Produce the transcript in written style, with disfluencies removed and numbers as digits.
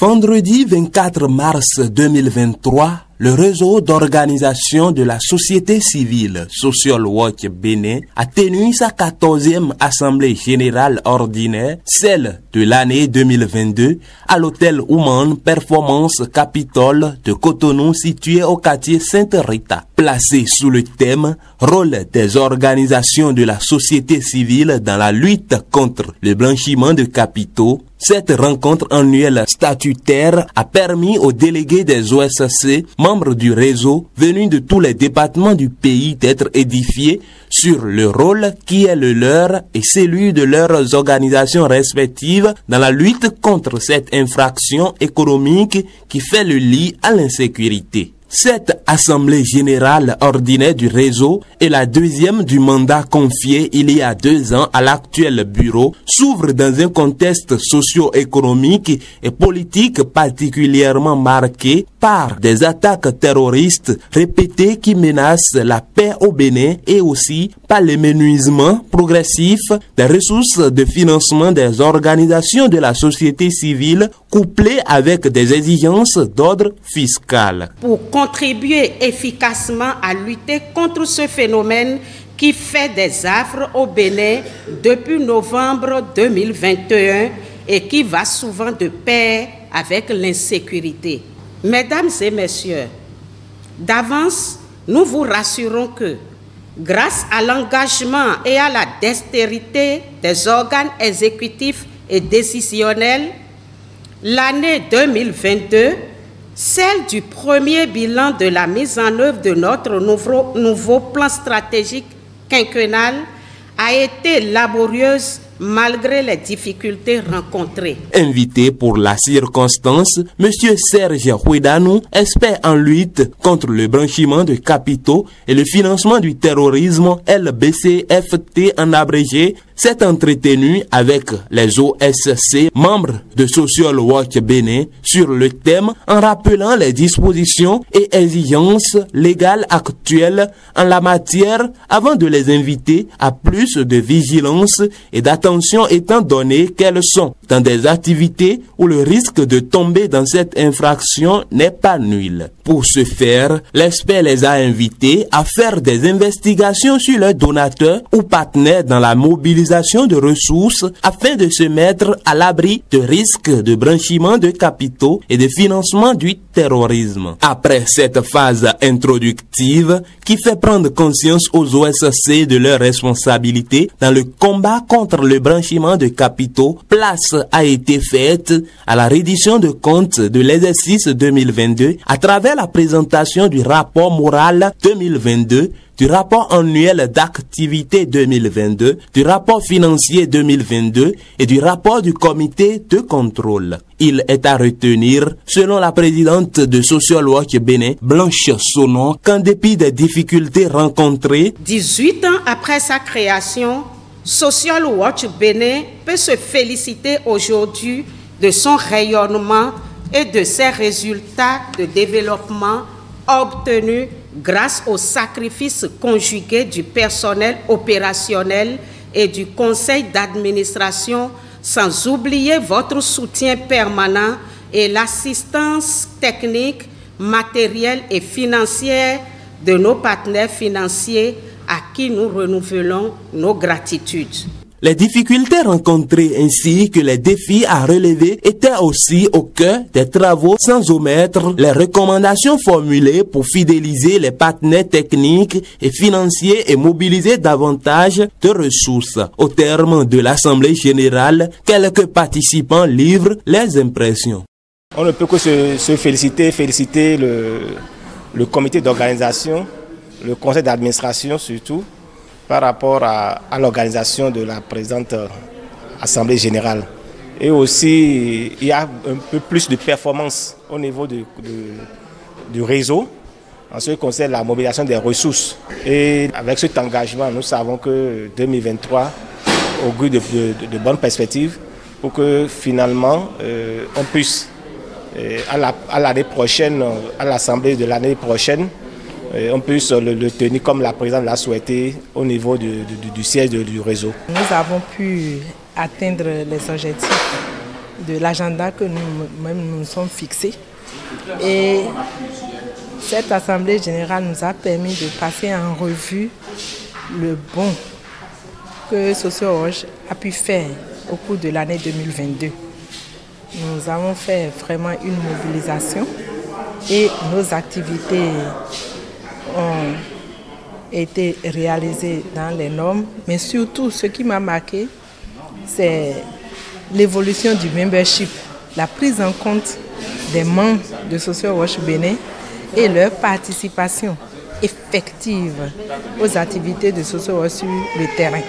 Vendredi 24 mars 2023, le réseau d'organisation de la société civile Social Watch Bénin a tenu sa 14e assemblée générale ordinaire, celle de l'année 2022, à l'hôtel Woman Performance Capitole de Cotonou situé au quartier Sainte-Rita. Placé sous le thème « Rôle des organisations de la société civile dans la lutte contre le blanchiment de capitaux », cette rencontre annuelle statutaire a permis aux délégués des OSC, membres du réseau, venus de tous les départements du pays, d'être édifiés sur le rôle qui est le leur et celui de leurs organisations respectives dans la lutte contre cette infraction économique qui fait le lit à l'insécurité. Cette assemblée générale ordinaire du réseau est la deuxième du mandat confié il y a 2 ans à l'actuel bureau, s'ouvre dans un contexte socio-économique et politique particulièrement marqué par des attaques terroristes répétées qui menacent la paix au Bénin et aussi par l'éménuisement progressif des ressources de financement des organisations de la société civile couplées avec des exigences d'ordre fiscal. Pour contribuer efficacement à lutter contre ce phénomène qui fait des affres au Bénin depuis novembre 2021 et qui va souvent de pair avec l'insécurité. Mesdames et messieurs, d'avance, nous vous rassurons que, grâce à l'engagement et à la dextérité des organes exécutifs et décisionnels, l'année 2022, celle du premier bilan de la mise en œuvre de notre nouveau plan stratégique quinquennal, a été laborieuse malgré les difficultés rencontrées. Invité pour la circonstance, M. Serge Huidanou, expert en lutte contre le blanchiment de capitaux et le financement du terrorisme, LBCFT en abrégé, s'est entretenu avec les OSC, membres de Social Watch Bénin, sur le thème en rappelant les dispositions et exigences légales actuelles en la matière avant de les inviter à plus de vigilance et d'attention étant donné qu'elles sont dans des activités où le risque de tomber dans cette infraction n'est pas nul. Pour ce faire, l'expert les a invités à faire des investigations sur leurs donateurs ou partenaires dans la mobilisation de ressources afin de se mettre à l'abri de risques de blanchiment de capitaux et de financement du terrorisme. Après cette phase introductive qui fait prendre conscience aux OSC de leurs responsabilités dans le combat contre le blanchiment de capitaux, place a été faite à la reddition de comptes de l'exercice 2022 à travers la présentation du rapport moral 2022, du rapport annuel d'activité 2022, du rapport financier 2022 et du rapport du comité de contrôle. Il est à retenir, selon la présidente de Social Watch Bénin, Blanche Sonon, qu'en dépit des difficultés rencontrées, 18 ans après sa création, Social Watch Bénin peut se féliciter aujourd'hui de son rayonnement et de ses résultats de développement obtenus grâce au sacrifice conjugué du personnel opérationnel et du conseil d'administration, sans oublier votre soutien permanent et l'assistance technique, matérielle et financière de nos partenaires financiers à qui nous renouvelons nos gratitudes. Les difficultés rencontrées ainsi que les défis à relever étaient aussi au cœur des travaux sans omettre les recommandations formulées pour fidéliser les partenaires techniques et financiers et mobiliser davantage de ressources. Au terme de l'Assemblée générale, quelques participants livrent les impressions. On ne peut que se féliciter le comité d'organisation, le conseil d'administration surtout, par rapport à l'organisation de la présente Assemblée générale. Et aussi, il y a un peu plus de performance au niveau du réseau en ce qui concerne la mobilisation des ressources. Et avec cet engagement, nous savons que 2023 augure de bonnes perspectives pour que finalement on puisse, à l'année prochaine, à l'Assemblée de l'année prochaine, on puisse le tenir comme la présidente l'a souhaité au niveau du siège du réseau. Nous avons pu atteindre les objectifs de l'agenda que nous-mêmes nous sommes fixés. Et cette Assemblée générale nous a permis de passer en revue le bond que Socio-Roche a pu faire au cours de l'année 2022. Nous avons fait vraiment une mobilisation et nos activités ont été réalisées dans les normes. Mais surtout, ce qui m'a marqué, c'est l'évolution du membership, la prise en compte des membres de Socio-Roche Bénin et leur participation effective aux activités de Socio-Roche sur le terrain.